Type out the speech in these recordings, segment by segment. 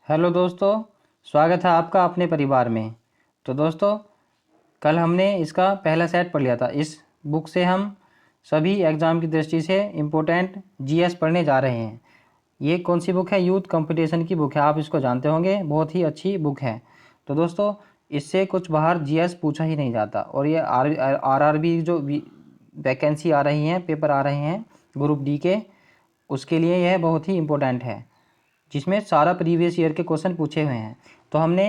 Hello दोस्तों, स्वागत है आपका अपने परिवार में। तो दोस्तों, कल हमने इसका पहला सेट पढ़ लिया था। इस बुक से हम सभी एग्ज़ाम की दृष्टि से इम्पोर्टेंट जीएस पढ़ने जा रहे हैं। ये कौन सी बुक है? यूथ कंपटीशन की बुक है। आप इसको जानते होंगे, बहुत ही अच्छी बुक है। तो दोस्तों, इससे कुछ बाहर जीएस पूछा ही नहीं जाता। और ये आरआरबी जो वैकेंसी आ रही हैं, पेपर आ रहे हैं ग्रुप डी के, उसके लिए यह बहुत ही इम्पोर्टेंट है, जिसमें सारा प्रीवियस ईयर के क्वेश्चन पूछे हुए हैं। तो हमने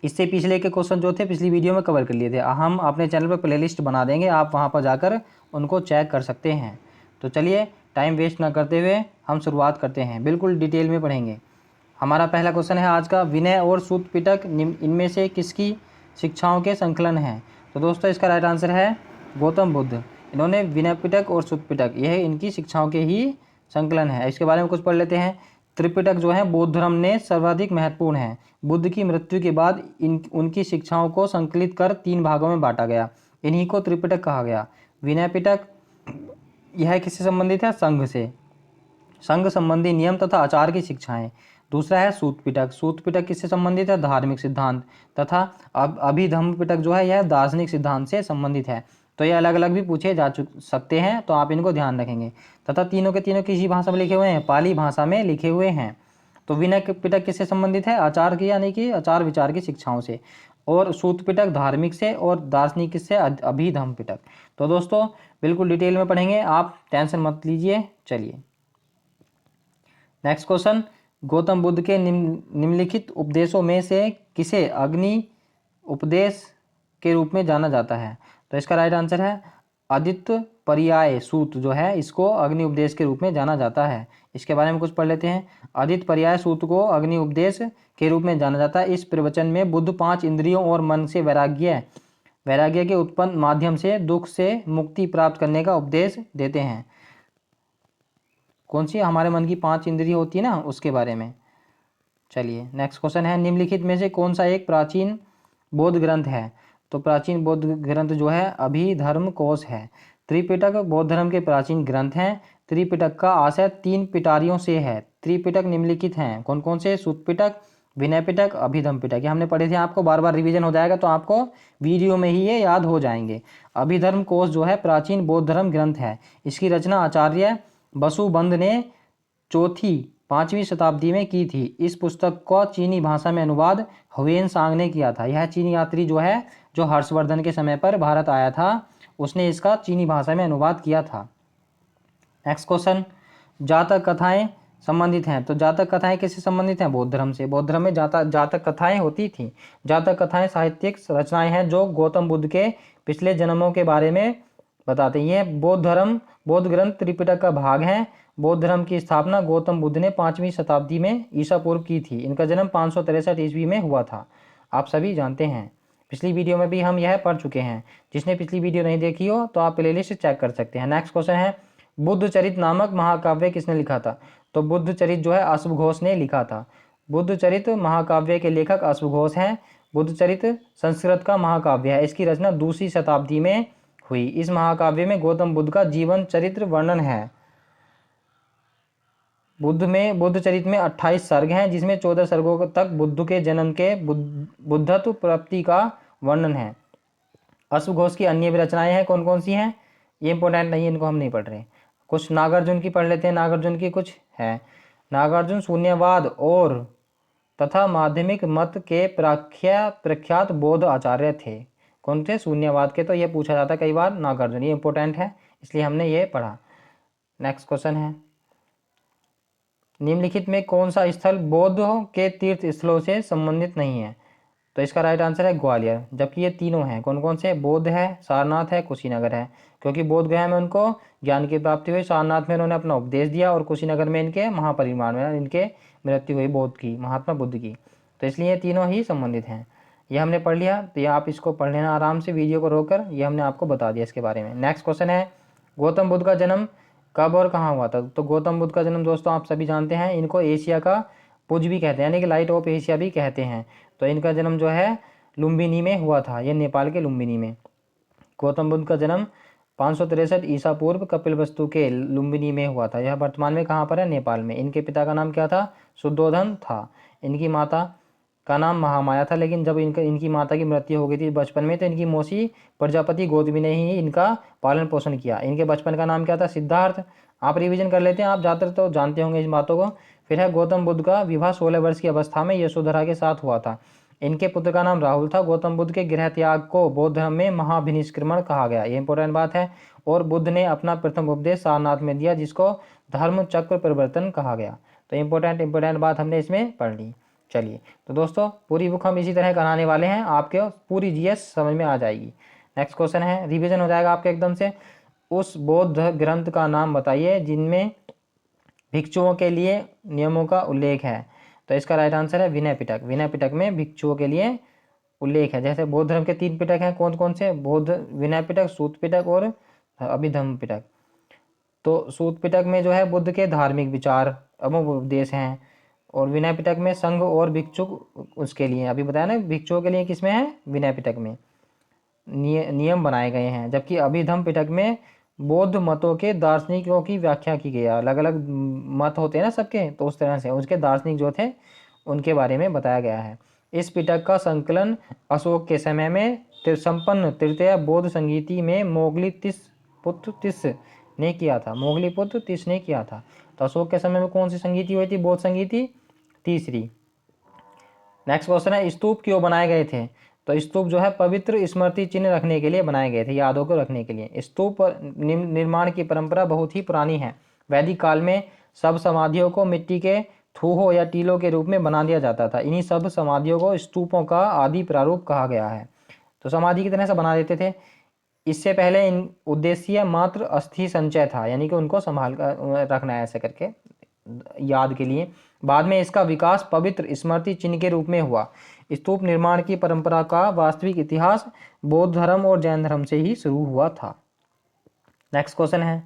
इससे पिछले के क्वेश्चन जो थे पिछली वीडियो में कवर कर लिए थे। हम अपने चैनल पर प्लेलिस्ट बना देंगे, आप वहां पर जाकर उनको चेक कर सकते हैं। तो चलिए, टाइम वेस्ट ना करते हुए हम शुरुआत करते हैं। बिल्कुल डिटेल में पढ़ेंगे। हमारा पहला क्वेश्चन है आज का, विनय और सूत पिटक इनमें से किसकी शिक्षाओं के संकलन हैं? तो दोस्तों, इसका राइट आंसर है गौतम बुद्ध। इन्होंने विनय पिटक और सूत पिटक, यह इनकी शिक्षाओं के ही संकलन है। इसके बारे में कुछ पढ़ लेते हैं। त्रिपिटक जो है बौद्ध धर्म ने सर्वाधिक महत्वपूर्ण है। बुद्ध की मृत्यु के बाद उनकी शिक्षाओं को संकलित कर 3 भागों में बांटा गया। इन्हीं को त्रिपिटक कहा गया। विनय पिटक, यह किससे संबंधित है? संघ से, संघ संबंधी नियम तथा आचार की शिक्षाएं। दूसरा है सूत पिटक। सूत पिटक किससे संबंधित है? धार्मिक सिद्धांत। तथा अभिधम्म पिटक जो है यह दार्शनिक सिद्धांत से संबंधित है। तो ये अलग अलग भी पूछे जा सकते हैं, तो आप इनको ध्यान रखेंगे। तथा तीनों के तीनों किसी भाषा में लिखे हुए हैं? पाली भाषा में लिखे हुए हैं। तो विनय पिटक किससे संबंधित है? आचार की, यानी कि आचार विचार की शिक्षाओं से। और सूत पिटक धार्मिक से, और दार्शनिक से अभिधम्म पिटक। तो दोस्तों, बिल्कुल डिटेल में पढ़ेंगे, आप टेंशन मत लीजिए। चलिए नेक्स्ट क्वेश्चन, गौतम बुद्ध के निम्नलिखित उपदेशों में से किसे अग्नि उपदेश के रूप में जाना जाता है? तो इसका राइट आंसर है आदित्य पर्याय सूत, जो है इसको अग्नि उपदेश के रूप में जाना जाता है। इसके बारे में कुछ पढ़ लेते हैं। आदित्य पर्याय सूत को अग्नि उपदेश के रूप में जाना जाता है। इस प्रवचन में बुद्ध 5 इंद्रियों और मन से वैराग्य के उत्पन्न माध्यम से दुख से मुक्ति प्राप्त करने का उपदेश देते हैं। कौन सी? हमारे मन की 5 इंद्रिय होती है ना, उसके बारे में। चलिए नेक्स्ट क्वेश्चन है, निम्नलिखित में से कौन सा एक प्राचीन बौद्ध ग्रंथ है? तो प्राचीन बौद्ध ग्रंथ जो है अभिधर्म कोश है। त्रिपिटक बौद्ध धर्म के प्राचीन ग्रंथ हैं। त्रिपिटक का आशय 3 पिटारियों से है। त्रिपिटक निम्नलिखित हैं, कौन कौन से? सूत पिटक, विनय पिटक, अभिधम्म पिटक। ये हमने पढ़े थे, आपको बार बार रिवीजन हो जाएगा, तो आपको वीडियो में ही ये याद हो जाएंगे। अभिधर्म कोश जो है प्राचीन बौद्ध धर्म ग्रंथ है। इसकी रचना आचार्य वसुबंध ने चौथी 5वीं शताब्दी में की थी। इस पुस्तक को चीनी भाषा में अनुवाद हुएन सांग ने किया था। यह चीनी यात्री जो है, जो हर्षवर्धन के समय पर भारत आया था, उसने इसका चीनी भाषा में अनुवाद किया था। नेक्स्ट क्वेश्चन, जातक कथाएं संबंधित हैं। तो जातक कथाएं किससे संबंधित हैं? बौद्ध धर्म से। बौद्ध धर्म में जातक कथाएं होती थी। जातक कथाएं साहित्यिक रचनाएं हैं जो गौतम बुद्ध के पिछले जन्मों के बारे में बताते हैं। बौद्ध ग्रंथ त्रिपिटक का भाग है। बौद्ध धर्म की स्थापना गौतम बुद्ध ने 5वीं शताब्दी में ईसा पूर्व की थी। इनका जन्म 563 ईस्वी में हुआ था, आप सभी जानते हैं। पिछली वीडियो में भी हम यह पढ़ चुके हैं। जिसने पिछली वीडियो नहीं देखी हो तो आप प्लेलिस्ट चेक कर सकते हैं। नेक्स्ट क्वेश्चन है, बुद्ध चरित नामक महाकाव्य किसने लिखा था? तो बुद्ध चरित जो है अश्वघोष ने लिखा था। बुद्ध चरित महाकाव्य के लेखक अश्वघोष हैं। बुद्ध चरित संस्कृत का महाकाव्य है। इसकी रचना 2वीं शताब्दी में हुई। इस महाकाव्य में गौतम बुद्ध का जीवन चरित्र वर्णन है। बुद्ध चरित में 28 सर्ग हैं, जिसमें 14 सर्गों तक बुद्ध के जन्म के बुद्धत्व प्राप्ति का वर्णन है। अश्वघोष की अन्य भी रचनाएं हैं, कौन कौन सी हैं? ये इंपॉर्टेंट नहीं है, इनको हम नहीं पढ़ रहे। कुछ नागार्जुन की पढ़ लेते हैं। नागार्जुन की कुछ है। नागार्जुन शून्यवाद और तथा माध्यमिक मत के प्रख्यात बौद्ध आचार्य थे। कौन थे? शून्यवाद के। तो ये पूछा जाता है कई बार, नागार्जुन। ये इंपॉर्टेंट है, इसलिए हमने ये पढ़ा। नेक्स्ट क्वेश्चन है, निम्नलिखित में कौन सा स्थल बौद्धों के तीर्थ स्थलों से संबंधित नहीं है? तो इसका राइट आंसर है ग्वालियर। जबकि ये तीनों हैं, कौन कौन से? बौद्ध है, सारनाथ है, कुशीनगर है। क्योंकि बोध गया में उनको ज्ञान की प्राप्ति हुई, सारनाथ में उन्होंने अपना उपदेश दिया, और कुशीनगर में इनके महापरिनिर्वाण में इनके मृत्यु हुई बौद्ध की, महात्मा बुद्ध की। तो इसलिए तीनों ही संबंधित हैं। ये हमने पढ़ लिया, तो ये आप इसको पढ़ लेना आराम से, वीडियो को रोककर। ये हमने आपको बता दिया इसके बारे में। नेक्स्ट क्वेश्चन है, गौतम बुद्ध का जन्म कब और कहाँ हुआ था? तो गौतम बुद्ध का जन्म दोस्तों आप सभी जानते हैं, इनको एशिया का पुंज भी कहते हैं, यानी कि लाइट ऑफ एशिया भी कहते हैं। तो इनका जन्म जो है लुम्बिनी में हुआ था। ये नेपाल के लुम्बिनी में। गौतम बुद्ध का जन्म 563 ईसा पूर्व कपिलवस्तु के लुम्बिनी में हुआ था। यह वर्तमान में कहाँ पर है? नेपाल में। इनके पिता का नाम क्या था? शुद्धोधन था। इनकी माता का नाम महामाया था, लेकिन जब इनकी माता की मृत्यु हो गई थी बचपन में, तो इनकी मौसी प्रजापति गौतमी ने ही इनका पालन पोषण किया। इनके बचपन का नाम क्या था? सिद्धार्थ। आप रिवीजन कर लेते हैं, आप ज़्यादातर तो जानते होंगे इन बातों को। फिर है गौतम बुद्ध का विवाह 16 वर्ष की अवस्था में यशोधरा के साथ हुआ था। इनके पुत्र का नाम राहुल था। गौतम बुद्ध के गृह त्याग को बौद्ध धर्म में महाभिनिष्क्रमण कहा गया, ये इंपॉर्टेंट बात है। और बुद्ध ने अपना प्रथम उपदेश सारनाथ में दिया, जिसको धर्म चक्र परिवर्तन कहा गया। तो इंपॉर्टेंट बात हमने इसमें पढ़ ली। चलिए, तो दोस्तों पूरी बुक हम इसी तरह कराने वाले हैं, आपके पूरी जीएस समझ में आ जाएगी। नेक्स्ट क्वेश्चन है, रिवीजन हो जाएगा आपके एकदम से। उस बौद्ध ग्रंथ का नाम बताइए जिनमें भिक्षुओं के लिए नियमों का उल्लेख है। तो इसका राइट आंसर है विनय पिटक। विनय पिटक में भिक्षुओं के लिए उल्लेख है। जैसे बौद्ध धर्म के 3 पिटक हैं, कौन कौन से? बौद्ध विनय पिटक, सूत पिटक और अभिधम्म पिटक। तो सूत पिटक में जो है बुद्ध के धार्मिक विचार एवं उपदेश हैं, और विनय पिटक में संघ और भिक्षुक उसके लिए, अभी बताया ना, भिक्षुओं के लिए किसमें है? विनय पिटक में नियम बनाए गए हैं। जबकि अभिधम्म पिटक में बौद्ध मतों के दार्शनिकों की व्याख्या की गई है। अलग अलग मत होते हैं ना सबके, तो उस तरह से उसके दार्शनिक जो थे उनके बारे में बताया गया है। इस पिटक का संकलन अशोक के समय में संपन्न तृतीय बौद्ध संगीति में मोगलीपुत्र तिस ने किया था। मोगलीपुत्र तिस ने किया था। तो अशोक के समय में कौन सी संगीति हुई थी? बौद्ध संगीति तीसरी। नेक्स्ट क्वेश्चन है, स्तूप क्यों बनाए गए थे? तो स्तूप जो है पवित्र स्मृति चिन्ह रखने के लिए बनाए गए थे, यादों को रखने के लिए। स्तूप निर्माण की परंपरा बहुत ही पुरानी है। वैदिक काल में सब समाधियों को मिट्टी के थूहों या टीलों के रूप में बना दिया जाता था। इन्हीं सब समाधियों को स्तूपों का आदि प्रारूप कहा गया है। तो समाधि की तरह से बना देते थे। इससे पहले इन उद्देश्य मात्र अस्थि संचय था, यानी कि उनको संभाल कर रखना है ऐसे करके याद के लिए। बाद में इसका विकास पवित्र स्मृति चिन्ह के रूप में हुआ। स्तूप निर्माण की परंपरा का वास्तविक इतिहास बौद्ध धर्म और जैन धर्म से ही शुरू हुआ था। नेक्स्ट क्वेश्चन है,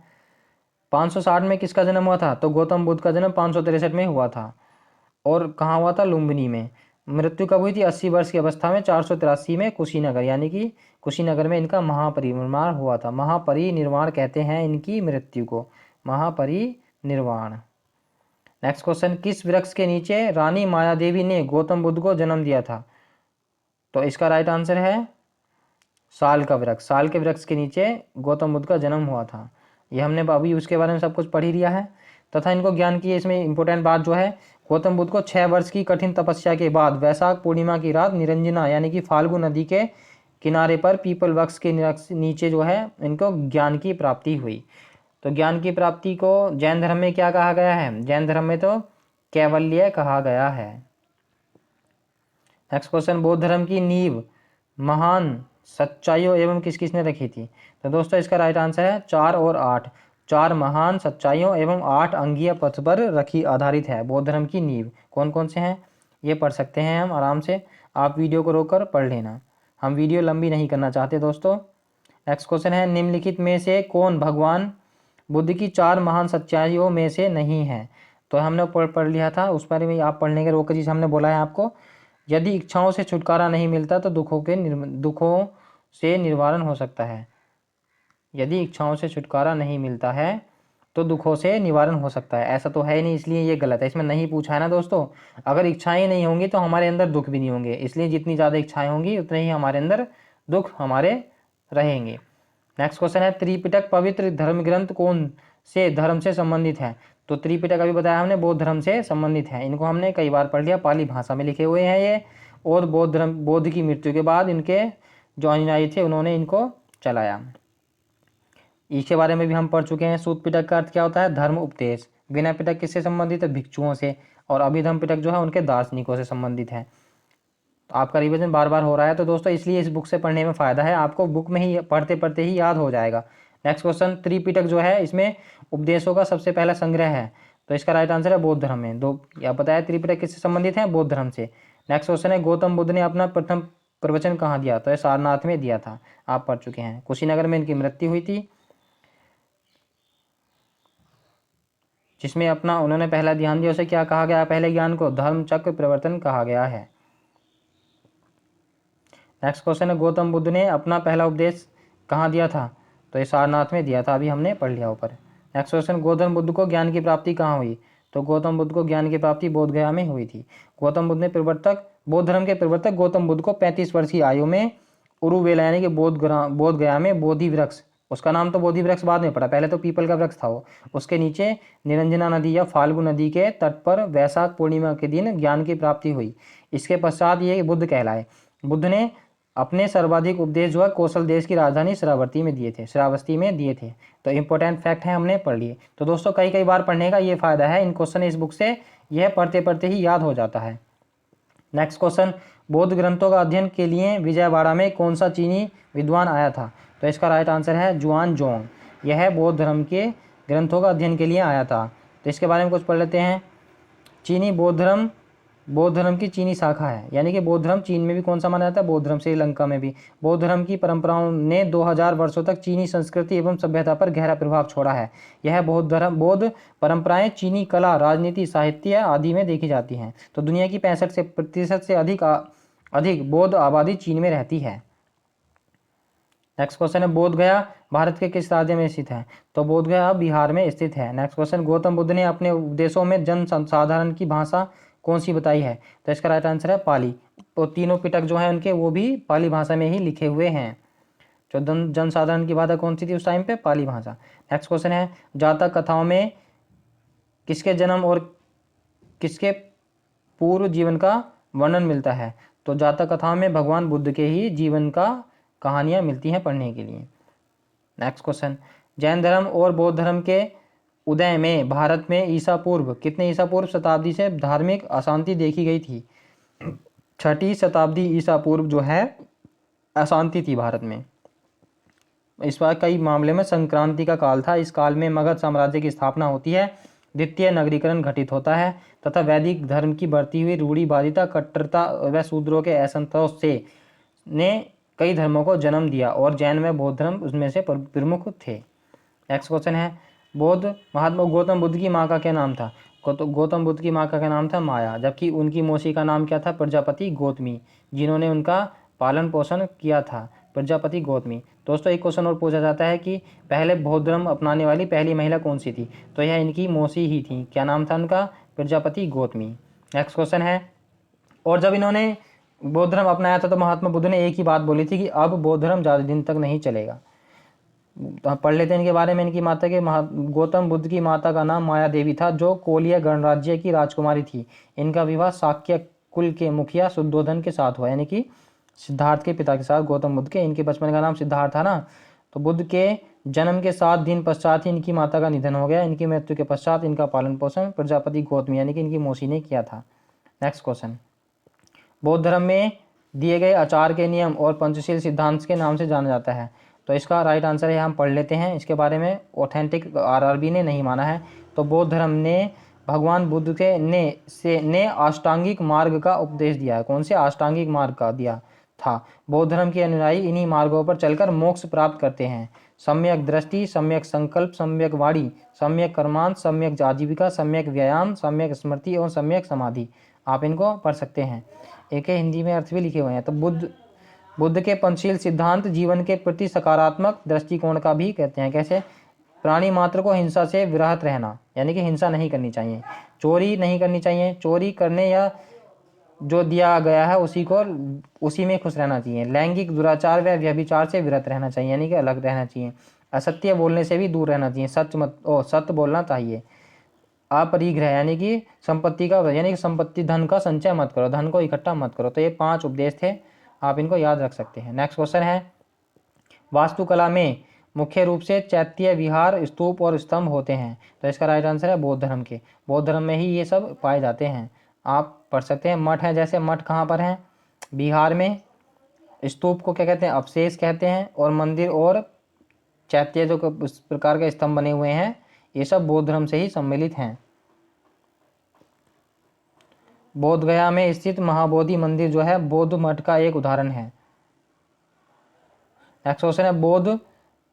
560 में किसका जन्म हुआ था? तो गौतम बुद्ध का जन्म 563 में हुआ था। और कहाँ हुआ था? लुम्बिनी में। मृत्यु कब हुई थी? 80 वर्ष की अवस्था में 483 में कुशीनगर, यानी कि कुशीनगर में इनका महापरिनिर्वाण हुआ था। महापरिनिर्वाण कहते हैं इनकी मृत्यु को, महापरिनिर्वाण। नेक्स्ट क्वेश्चन, किस वृक्ष के नीचे रानी माया देवी ने गौतम बुद्ध को जन्म दिया था? तो इसका राइट आंसर है साल का वृक्ष। साल के वृक्ष के नीचे गौतम बुद्ध का जन्म हुआ था। ये हमने अभी उसके बारे में सब कुछ पढ़ ही लिया है। तथा इनको ज्ञान की इसमें इंपॉर्टेंट बात जो है, गौतम बुद्ध को 6 वर्ष की कठिन तपस्या के बाद वैशाख पूर्णिमा की रात निरंजना यानी कि फाल्गु नदी के किनारे पर पीपल वृक्ष के नीचे जो है इनको ज्ञान की प्राप्ति हुई। तो ज्ञान की प्राप्ति को जैन धर्म में क्या कहा गया है? जैन धर्म में तो कैवल्य कहा गया है। नेक्स्ट क्वेश्चन, बौद्ध धर्म की नींव महान सच्चाइयों एवं किस किसने रखी थी? तो दोस्तों इसका राइट आंसर है 4 और 8। 4 महान सच्चाइयों एवं 8 अंगीय पथ पर रखी आधारित है बौद्ध धर्म की नींव। कौन कौन से हैं ये पढ़ सकते हैं हम आराम से, आप वीडियो को रोककर पढ़ लेना, हम वीडियो लंबी नहीं करना चाहते दोस्तों। नेक्स्ट क्वेश्चन है, निम्नलिखित में से कौन भगवान बुद्ध की 4 महान सच्चाइयों में से नहीं है? तो हमने पढ़ लिया था, उस पर भी आप पढ़ने के रोक जिसे हमने बोला है आपको। यदि इच्छाओं से छुटकारा नहीं मिलता तो दुखों से निवारण हो सकता है। यदि इच्छाओं से छुटकारा नहीं मिलता है तो दुखों से निवारण हो सकता है, ऐसा तो है नहीं, इसलिए ये गलत है। इसमें नहीं पूछा है ना दोस्तों। अगर इच्छाएं नहीं होंगी तो हमारे अंदर दुख भी नहीं होंगे, इसलिए जितनी ज़्यादा इच्छाएं होंगी उतने ही हमारे अंदर दुख हमारे रहेंगे। नेक्स्ट क्वेश्चन है, त्रिपिटक पवित्र धर्म ग्रंथ कौन से धर्म से संबंधित है? तो त्रिपिटक अभी बताया हमने बौद्ध धर्म से संबंधित है। इनको हमने कई बार पढ़ लिया, पाली भाषा में लिखे हुए हैं ये। और बौद्ध की मृत्यु के बाद इनके जो अनुयायी थे उन्होंने इनको चलाया। इसके बारे में भी हम पढ़ चुके हैं। सूत पिटक का अर्थ क्या होता है? धर्म उपदेश। विनय पिटक किससे संबंधित है? भिक्षुओं से। और अभिधम्म पिटक जो है उनके दार्शनिकों से संबंधित है। तो आपका रिवीजन बार बार हो रहा है, तो दोस्तों इसलिए इस बुक से पढ़ने में फ़ायदा है, आपको बुक में ही पढ़ते पढ़ते ही याद हो जाएगा। नेक्स्ट क्वेश्चन, त्रिपिटक जो है इसमें उपदेशों का सबसे पहला संग्रह है, तो इसका राइट आंसर है बौद्ध धर्म में। दो या बताया त्रिपिटक किससे संबंधित है? बौद्ध धर्म से। नेक्स्ट क्वेश्चन है, गौतम बुद्ध ने अपना प्रथम प्रवचन कहाँ दिया? तो सारनाथ में दिया था, आप पढ़ चुके हैं। कुशीनगर में इनकी मृत्यु हुई थी, जिसमें अपना उन्होंने पहला ध्यान दिया। उसे क्या कहा गया? पहले ज्ञान को धर्म चक्र परिवर्तन कहा गया है। नेक्स्ट क्वेश्चन है, गौतम बुद्ध ने अपना पहला उपदेश कहाँ दिया था? तो ये सारनाथ में दिया था, अभी हमने पढ़ लिया ऊपर। नेक्स्ट क्वेश्चन, गौतम बुद्ध को ज्ञान की प्राप्ति कहाँ हुई? तो गौतम बुद्ध को ज्ञान की प्राप्ति बोध गया में हुई थी। गौतम बुद्ध ने बौद्ध धर्म के प्रवर्तक गौतम बुद्ध को 35 वर्ष की आयु में उरुवेला यानी कि बोध गया में बोधि वृक्ष, उसका नाम तो बोधि वृक्ष बाद में पड़ा, पहले तो पीपल का वृक्ष था वो, उसके नीचे निरंजना नदी या फाल्गु नदी के तट पर वैशाख पूर्णिमा के दिन ज्ञान की प्राप्ति हुई। इसके पश्चात ये बुद्ध कहलाए। बुद्ध ने अपने सर्वाधिक उपदेश जो है कौशल देश की राजधानी श्रावस्ती में दिए थे। तो इंपॉर्टेंट फैक्ट है, हमने पढ़ लिए। तो दोस्तों कई बार पढ़ने का ये फायदा है, इन क्वेश्चन इस बुक से यह पढ़ते पढ़ते ही याद हो जाता है। नेक्स्ट क्वेश्चन, बौद्ध ग्रंथों का अध्ययन के लिए विजयवाड़ा में कौन सा चीनी विद्वान आया था? तो इसका राइट आंसर है जुआन जोंग। यह बौद्ध धर्म के ग्रंथों का अध्ययन के लिए आया था। तो इसके बारे में कुछ पढ़ लेते हैं। चीनी बौद्ध धर्म की चीनी शाखा है, यानी कि बौद्ध धर्म चीन में भी कौन सा माना जाता है? बौद्ध धर्म। श्रीलंका में भी। बौद्ध धर्म की परंपराओं ने 2000 वर्षों तक चीनी संस्कृति एवं सभ्यता पर गहरा प्रभाव छोड़ा है। यह बौद्ध परंपराएं चीनी कला, राजनीति, साहित्य आदि में देखी जाती हैं। तो दुनिया की 65% से अधिक बौद्ध आबादी चीन में रहती है। नेक्स्ट क्वेश्चन है, बोध गया भारत के किस राज्य में स्थित है? तो बोध गया बिहार में स्थित है। नेक्स्ट क्वेश्चन, गौतम बुद्ध ने अपने उपदेशों में जन साधारण की भाषा कौन सी बताई है? तो इसका राइट आंसर है पाली। तो तीनों पिटक जो है उनके वो भी पाली भाषा में ही लिखे हुए हैं। जो जन साधारण की भाषा कौन सी थी उस टाइम पे? पाली भाषा। नेक्स्ट क्वेश्चन है, जातक कथाओं में किसके जन्म और किसके पूर्व जीवन का वर्णन मिलता है? तो जातक कथाओं में भगवान बुद्ध के ही जीवन का कहानियां मिलती हैं पढ़ने के लिए। नेक्स्ट क्वेश्चन, जैन धर्म और बौद्ध धर्म के उदय में भारत में कितने ईसा पूर्व शताब्दी से धार्मिक अशांति देखी गई थी? 6ठी शताब्दी ईसा पूर्व जो है अशांति थी भारत में। इस बार कई मामले में संक्रांति का काल था। इस काल में मगध साम्राज्य की स्थापना होती है, द्वितीय नगरीकरण घटित होता है तथा वैदिक धर्म की बढ़ती हुई रूढ़िवादिता, कट्टरता व शूद्रों के असंतोष से ने कई धर्मों को जन्म दिया और जैन व बौद्ध धर्म उसमें से प्रमुख थे। नेक्स्ट क्वेश्चन है, गौतम बुद्ध की माँ का क्या नाम था? तो गौतम बुद्ध की माँ का क्या नाम था? माया। जबकि उनकी मौसी का नाम क्या था? प्रजापति गौतमी, जिन्होंने उनका पालन पोषण किया था। प्रजापति गौतमी। दोस्तों एक क्वेश्चन और पूछा जाता है कि पहले बौद्ध धर्म अपनाने वाली पहली महिला कौन सी थी? तो यह इनकी मौसी ही थी। क्या नाम था उनका? प्रजापति गौतमी। नेक्स्ट क्वेश्चन है, और जब इन्होंने बौद्ध धर्म अपनाया था तो महात्मा बुद्ध ने एक ही बात बोली थी कि अब बौद्ध धर्म ज़्यादा दिन तक नहीं चलेगा। तो हम पढ़ लेते हैं इनके बारे में। इनकी माता के गौतम बुद्ध की माता का नाम माया देवी था, जो कोलिया गणराज्य की राजकुमारी थी। इनका विवाह शाक्य कुल के मुखिया शुद्धोधन के साथ हुआ, यानी कि सिद्धार्थ के पिता के साथ, गौतम बुद्ध के। इनके बचपन का नाम सिद्धार्थ था ना। तो बुद्ध के जन्म के 7 दिन पश्चात ही इनकी माता का निधन हो गया। इनकी मृत्यु के पश्चात इनका पालन पोषण प्रजापति गौतमी यानी कि इनकी मौसी ने किया था। नेक्स्ट क्वेश्चन, बौद्ध धर्म में दिए गए आचार के नियम और पंचशील सिद्धांत के नाम से जाना जाता है। तो इसका राइट आंसर है, हम पढ़ लेते हैं इसके बारे में। ऑथेंटिक आरआरबी ने नहीं माना है। तो बौद्ध धर्म ने भगवान बुद्ध के ने अष्टांगिक मार्ग का उपदेश दिया है। कौन से? अष्टांगिक मार्ग का दिया था। बौद्ध धर्म के अनुयायी इन्हीं मार्गों पर चलकर मोक्ष प्राप्त करते हैं। सम्यक दृष्टि, सम्यक संकल्प, सम्यक वाणी, सम्यक कर्मांत, सम्यक आजीविका, सम्यक व्यायाम, सम्यक स्मृति और सम्यक समाधि। आप इनको पढ़ सकते हैं। एक हिंदी में अर्थ भी लिखे हुए हैं। तो बुद्ध के पंचशील सिद्धांत जीवन के प्रति सकारात्मक दृष्टिकोण का भी कहते हैं। कैसे? प्राणी मात्र को हिंसा से विरत रहना, यानी कि हिंसा नहीं करनी चाहिए, चोरी नहीं करनी चाहिए, चोरी करने या जो दिया गया है उसी में खुश रहना चाहिए। लैंगिक दुराचार व व्यभिचार से विरत रहना चाहिए, यानी कि अलग रहना चाहिए। असत्य बोलने से भी दूर रहना चाहिए, सत्य बोलना चाहिए। अपरिग्रह यानी कि संपत्ति धन का संचय मत करो, धन को इकट्ठा मत करो। तो ये 5 उपदेश थे, आप इनको याद रख सकते हैं। नेक्स्ट क्वेश्चन है, वास्तुकला में मुख्य रूप से चैत्य, विहार, स्तूप और स्तंभ होते हैं। तो इसका राइट आंसर है बौद्ध धर्म के। बौद्ध धर्म में ही ये सब पाए जाते हैं, आप पढ़ सकते हैं। मठ है, जैसे मठ कहाँ पर है? बिहार में। स्तूप को क्या कहते हैं? अवशेष कहते हैं। और मंदिर और चैत्य जो इस प्रकार के स्तंभ बने हुए हैं, ये सब बौद्ध धर्म से ही सम्मिलित हैं। बोध गया में स्थित महाबोधि मंदिर जो है बौद्ध मठ का एक उदाहरण है। नेक्स्ट क्वेश्चन है, बौद्ध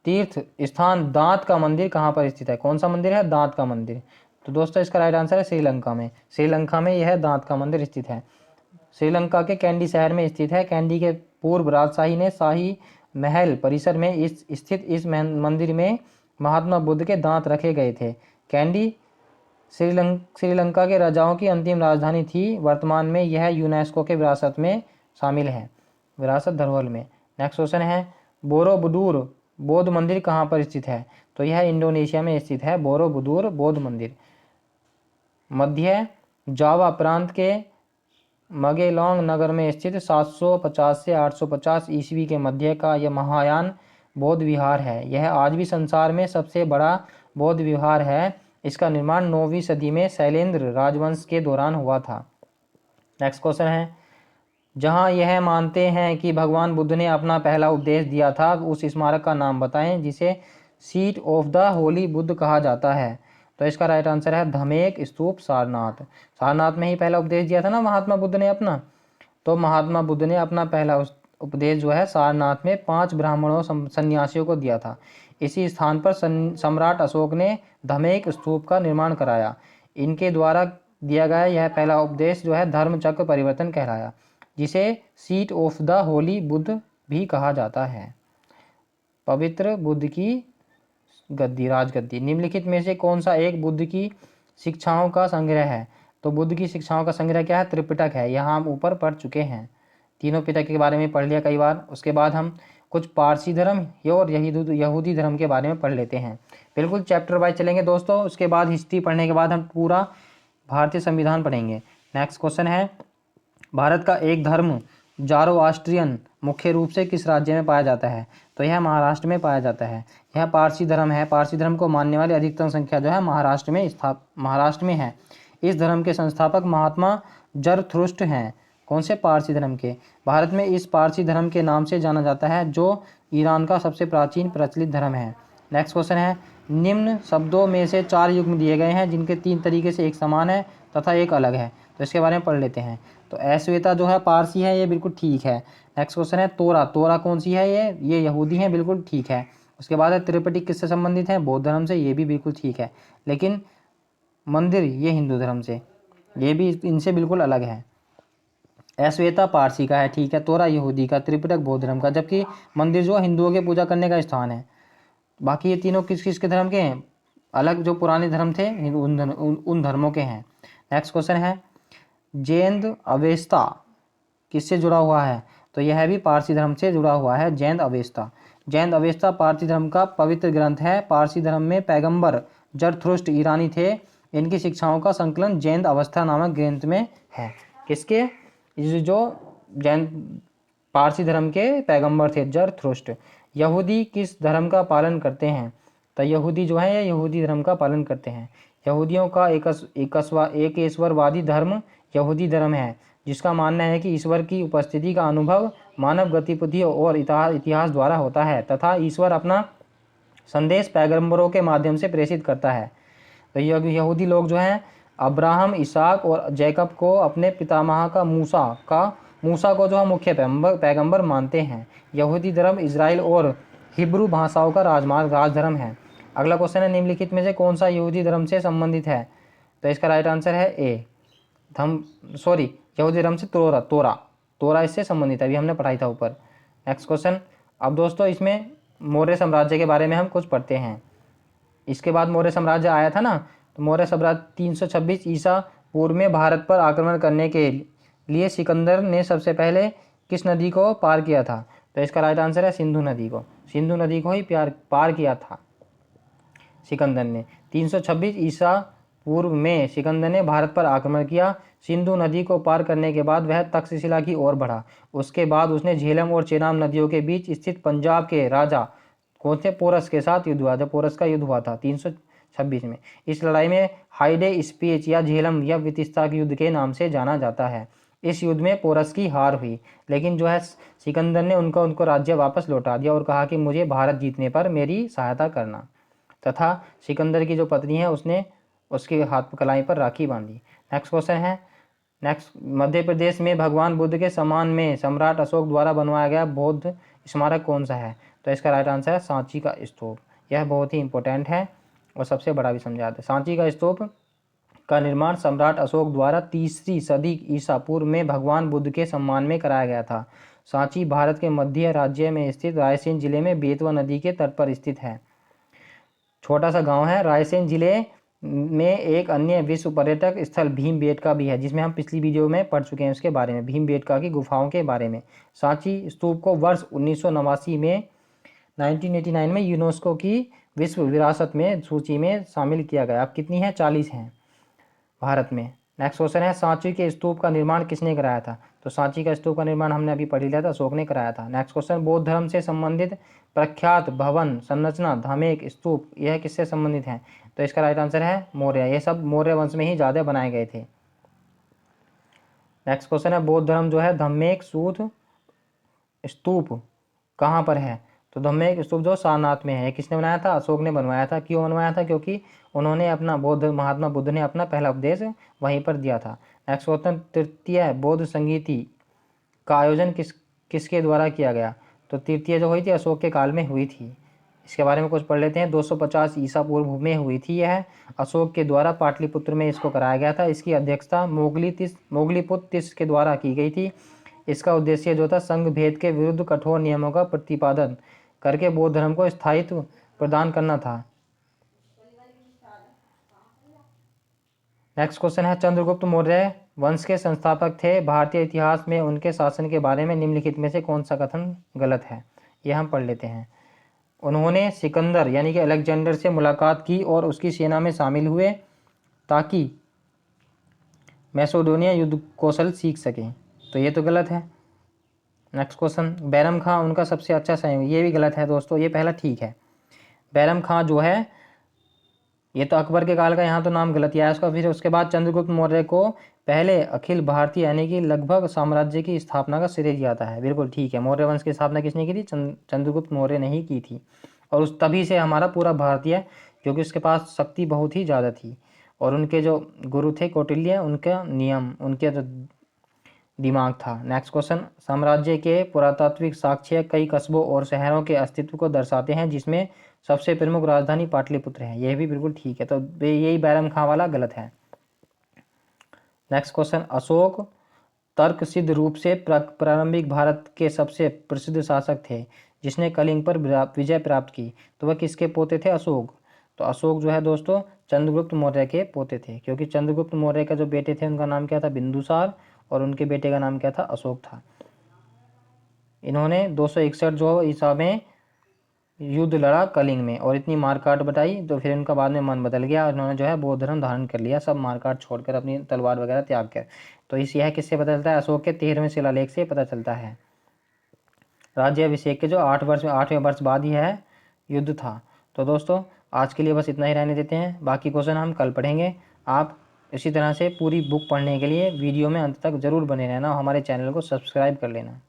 तीर्थ स्थान दांत का मंदिर कहाँ पर स्थित है? कौन सा मंदिर है? दांत का मंदिर। तो दोस्तों इसका राइट आंसर है श्रीलंका में। श्रीलंका में यह दांत का मंदिर स्थित है। श्रीलंका के कैंडी शहर में स्थित है। कैंडी के पूर्व राजशाही ने शाही महल परिसर में स्थित इस मंदिर में महात्मा बुद्ध के दांत रखे गए थे। कैंडी श्रीलंका के राजाओं की अंतिम राजधानी थी। वर्तमान में यह यूनेस्को के विरासत में शामिल है, विरासत धरोहर में। नेक्स्ट क्वेश्चन है, बोरोबुदुर बौद्ध मंदिर कहाँ पर स्थित है? तो यह इंडोनेशिया में स्थित है, बोरोबुदुर बौद्ध मंदिर। मध्य जावा प्रांत के मगेलोंग नगर में स्थित 750 से 850 ईस्वी के मध्य का यह महायान बौद्ध विहार है। यह आज भी संसार में सबसे बड़ा बौद्ध विहार है। इसका निर्माण 9वीं सदी में शैलेंद्र राजवंश के दौरान हुआ था। नेक्स्ट क्वेश्चन है, जहां यह मानते हैं कि भगवान बुद्ध ने अपना पहला उपदेश दिया था, उस स्मारक का नाम बताएं जिसे seat of the Holi Buddha कहा जाता है। तो इसका राइट आंसर है धमेक स्तूप सारनाथ। सारनाथ में ही पहला उपदेश दिया था ना महात्मा बुद्ध ने अपना। तो महात्मा बुद्ध ने अपना पहला उपदेश जो है सारनाथ में 5 ब्राह्मणों सन्यासियों को दिया था। इसी स्थान पर सम्राट अशोक ने धमेक स्तूप का निर्माण कराया। इनके द्वारा दिया गया यह पहला उपदेश जो है धर्मचक्र परिवर्तन कहलाया, जिसे seat of the Holi Buddha भी कहा जाता है। पवित्र बुद्ध की गद्दी, राजगद्दी। निम्नलिखित में से कौन सा एक बुद्ध की शिक्षाओं का संग्रह है? तो बुद्ध की शिक्षाओं का संग्रह क्या है? त्रिपिटक है। यहाँ हम ऊपर पढ़ चुके हैं, तीनों पिटक के बारे में पढ़ लिया कई बार। उसके बाद हम कुछ पारसी धर्म और यहूदी धर्म के बारे में पढ़ लेते हैं। बिल्कुल चैप्टर वाइज चलेंगे दोस्तों। उसके बाद हिस्ट्री पढ़ने के बाद हम पूरा भारतीय संविधान पढ़ेंगे। नेक्स्ट क्वेश्चन है, भारत का एक धर्म ज़ोरास्ट्रियन मुख्य रूप से किस राज्य में पाया जाता है? तो यह महाराष्ट्र में पाया जाता है। यह पारसी धर्म है। पारसी धर्म को मानने वाली अधिकतम संख्या जो है महाराष्ट्र में है। इस धर्म के संस्थापक महात्मा जरथुष्ट्र हैं। कौन से? पारसी धर्म के। भारत में इस पारसी धर्म के नाम से जाना जाता है, जो ईरान का सबसे प्राचीन प्रचलित धर्म है। नेक्स्ट क्वेश्चन है, निम्न शब्दों में से 4 युग्म दिए गए हैं जिनके 3 तरीके से एक समान है तथा एक अलग है। तो इसके बारे में पढ़ लेते हैं। तो अश्वेता जो है पारसी है, ये बिल्कुल ठीक है। नेक्स्ट क्वेश्चन है, तोरा। तोरा कौन सी है? ये यहूदी है, बिल्कुल ठीक है। उसके बाद है त्रिपिटक किससे संबंधित है? बौद्ध धर्म से, ये भी बिल्कुल ठीक है। लेकिन मंदिर ये हिंदू धर्म से, ये भी इनसे बिल्कुल अलग है। अश्वेता पारसी का है, ठीक है। तोरा यहूदी का, त्रिपिटक बौद्ध धर्म का, जबकि मंदिर जो हिंदुओं के पूजा करने का स्थान है। बाकी ये तीनों किस किस के धर्म के हैं? अलग जो पुराने धर्म थे उन धर्मों के हैं। नेक्स्ट क्वेश्चन है, जैन अवेस्ता किससे जुड़ा हुआ है? तो यह भी पारसी धर्म से जुड़ा हुआ है, जैन अवेस्ता। जैन अवेस्ता पारसी धर्म का पवित्र ग्रंथ है। पारसी धर्म में पैगंबर जरथुष्ट्र ईरानी थे। इनकी शिक्षाओं का संकलन जैन अवस्था नामक ग्रंथ में है। किसके? जो जैन पारसी धर्म के पैगंबर थे, जरथुष्ट्र। यहूदी किस धर्म का पालन करते हैं? तो यहूदी जो है ये यहूदी धर्म का पालन करते हैं। यहूदियों का एक ईश्वरवादी धर्म यहूदी धर्म है, जिसका मानना है कि ईश्वर की उपस्थिति का अनुभव मानव गतिविधियों और इतिहास द्वारा होता है तथा ईश्वर अपना संदेश पैगंबरों के माध्यम से प्रेषित करता है। तो यहूदी लोग जो हैं अब्राहम, इसहाक और जैकब को अपने पितामह का मूसा को जो है मुख्य पैगंबर मानते हैं। यहूदी धर्म इजराइल और हिब्रू भाषाओं का राजधर्म है। अगला क्वेश्चन है, निम्नलिखित में से कौन सा यहूदी धर्म से संबंधित है? तो इसका राइट आंसर है ए यहूदी धर्म से तोरा इससे संबंधित है, अभी हमने पढ़ाई था ऊपर। Next question. अब दोस्तों इसमें मौर्य साम्राज्य के बारे में हम कुछ पढ़ते हैं। इसके बाद मौर्य साम्राज्य आया था ना, तो मौर्य साम्राज्य 326 ईसा पूर्व में भारत पर आक्रमण करने के लिए सिकंदर ने सबसे पहले किस नदी को पार किया था? तो इसका राइट आंसर है सिंधु नदी को। सिंधु नदी को ही पार किया था सिकंदर ने। 326 ईसा पूर्व में सिकंदर ने भारत पर आक्रमण किया। सिंधु नदी को पार करने के बाद वह तक्षशिला की ओर बढ़ा। उसके बाद उसने झेलम और चेनाब नदियों के बीच स्थित पंजाब के राजा कौन थे? पोरस के साथ युद्ध हुआ था। पोरस का युद्ध हुआ था 326 में। इस लड़ाई में हाइडे स्पीच या झेलम या वितिस्ता के युद्ध के नाम से जाना जाता है। इस युद्ध में पोरस की हार हुई, लेकिन जो है सिकंदर ने उनको राज्य वापस लौटा दिया और कहा कि मुझे भारत जीतने पर मेरी सहायता करना, तथा सिकंदर की जो पत्नी है उसने उसके हाथ कलाई पर राखी बांधी। नेक्स्ट क्वेश्चन है, मध्य प्रदेश में भगवान बुद्ध के सम्मान में सम्राट अशोक द्वारा बनवाया गया बौद्ध स्मारक कौन सा है? तो इसका राइट आंसर है सांची का स्तूप। यह बहुत ही इंपॉर्टेंट है और सबसे बड़ा भी समझाते हैं। सांची का स्तूप का निर्माण सम्राट अशोक द्वारा 3री सदी ईसा पूर्व में भगवान बुद्ध के सम्मान में कराया गया था। सांची भारत के मध्य राज्य में स्थित रायसेन जिले में बेतवा नदी के तट पर स्थित है। छोटा सा गांव है। रायसेन जिले में एक अन्य विश्व पर्यटक स्थल भीमबेटका भी है, जिसमें हम पिछली वीडियो में पढ़ चुके हैं उसके बारे में, भीमबेटका की गुफाओं के बारे में। सांची स्तूप को वर्ष 1989 में 1989 में यूनेस्को की विश्व विरासत में सूची में शामिल किया गया। अब कितनी है? 40 हैं भारत में। नेक्स्ट क्वेश्चन है, सांची के स्तूप का निर्माण किसने कराया था? तो सांची का स्तूप का निर्माण हमने अभी पढ़ लिया था, अशोक ने कराया था। नेक्स्ट क्वेश्चन, बौद्ध धर्म से संबंधित प्रख्यात भवन, संरचना, धामेक, स्तूप यह किससे संबंधित है? तो इसका राइट आंसर है मौर्य। ये सब मौर्य वंश में ही ज़्यादा बनाए गए थे। नेक्स्ट क्वेश्चन है, बौद्ध धर्म जो है धम्मेक सूत स्तूप कहाँ पर है? तो धम्मेक स्तूप जो सारनाथ में है। किसने बनाया था? अशोक ने बनवाया था। क्यों बनवाया था? क्योंकि उन्होंने अपना महात्मा बुद्ध ने अपना पहला उपदेश वहीं पर दिया था। नेक्स्ट क्वेश्चन, तृतीय बौद्ध संगीति का आयोजन किसके द्वारा किया गया? तो तृतीय जो हुई थी अशोक के काल में हुई थी। इसके बारे में कुछ पढ़ लेते हैं। 250 ईसा पूर्व में हुई थी यह। अशोक के द्वारा पाटलिपुत्र में इसको कराया गया था। इसकी अध्यक्षता मोगलीपुत्र तिस के द्वारा की गई थी। इसका उद्देश्य जो था संघ भेद के विरुद्ध कठोर नियमों का प्रतिपादन करके बौद्ध धर्म को स्थायित्व प्रदान करना था। नेक्स्ट क्वेश्चन है, चंद्रगुप्त मौर्य वंश के संस्थापक थे। भारतीय इतिहास में उनके शासन के बारे में निम्नलिखित में से कौन सा कथन गलत है? यह हम पढ़ लेते हैं। उन्होंने सिकंदर यानी कि अलेक्जेंडर से मुलाकात की और उसकी सेना में शामिल हुए ताकि मैसेडोनिया युद्ध कौशल सीख सकें। तो ये तो गलत है। नेक्स्ट क्वेश्चन, बैरम खां उनका सबसे अच्छा सहयोगी, ये भी गलत है दोस्तों। ये पहला ठीक है। बैरम खां जो है ये तो अकबर के काल का, यहाँ तो नाम गलत ही आया उसका। फिर उसके बाद चंद्रगुप्त मौर्य को पहले अखिल भारतीय यानी कि लगभग साम्राज्य की स्थापना का श्रेय जाता है। बिल्कुल ठीक है। मौर्य वंश की स्थापना किसने की थी? चंद्रगुप्त मौर्य ने ही की थी। और उस तभी से हमारा पूरा भारतीय, क्योंकि उसके पास शक्ति बहुत ही ज़्यादा थी और उनके जो गुरु थे कौटिल्य, उनका नियम, उनके जो दिमाग था। नेक्स्ट क्वेश्चन, साम्राज्य के पुरातात्विक साक्ष्य कई कस्बों और शहरों के अस्तित्व को दर्शाते हैं, जिसमें सबसे प्रमुख राजधानी पाटलिपुत्र है। यह भी बिल्कुल ठीक है। तो यही बैरम खां वाला गलत है। नेक्स्ट क्वेश्चन, अशोक तर्क सिद्ध रूप से प्रारंभिक भारत के सबसे प्रसिद्ध शासक थे जिसने कलिंग पर विजय प्राप्त की। तो वह किसके पोते थे? अशोक। तो अशोक जो है दोस्तों चंद्रगुप्त मौर्य के पोते थे, क्योंकि चंद्रगुप्त मौर्य का जो बेटे थे उनका नाम क्या था? बिंदुसार, और उनके बेटे का नाम क्या था? अशोक था। इन्होंने 261 जो ईसा में युद्ध लड़ा कलिंग में और इतनी मारकाट बताई, तो फिर उनका बाद में मन बदल गया और इन्होंने जो है बौद्ध धर्म धारण कर लिया, सब मारकाट छोड़कर अपनी तलवार वगैरह त्याग कर। तो इस यह किससे पता चलता है? अशोक के 13वें शिलालेख से पता चलता है। राज्याभिषेक के जो 8वें वर्ष बाद ही है युद्ध था। तो दोस्तों आज के लिए बस इतना ही रहने देते हैं, बाकी क्वेश्चन हम कल पढ़ेंगे। आप इसी तरह से पूरी बुक पढ़ने के लिए वीडियो में अंत तक जरूर बने रहना, हमारे चैनल को सब्सक्राइब कर लेना।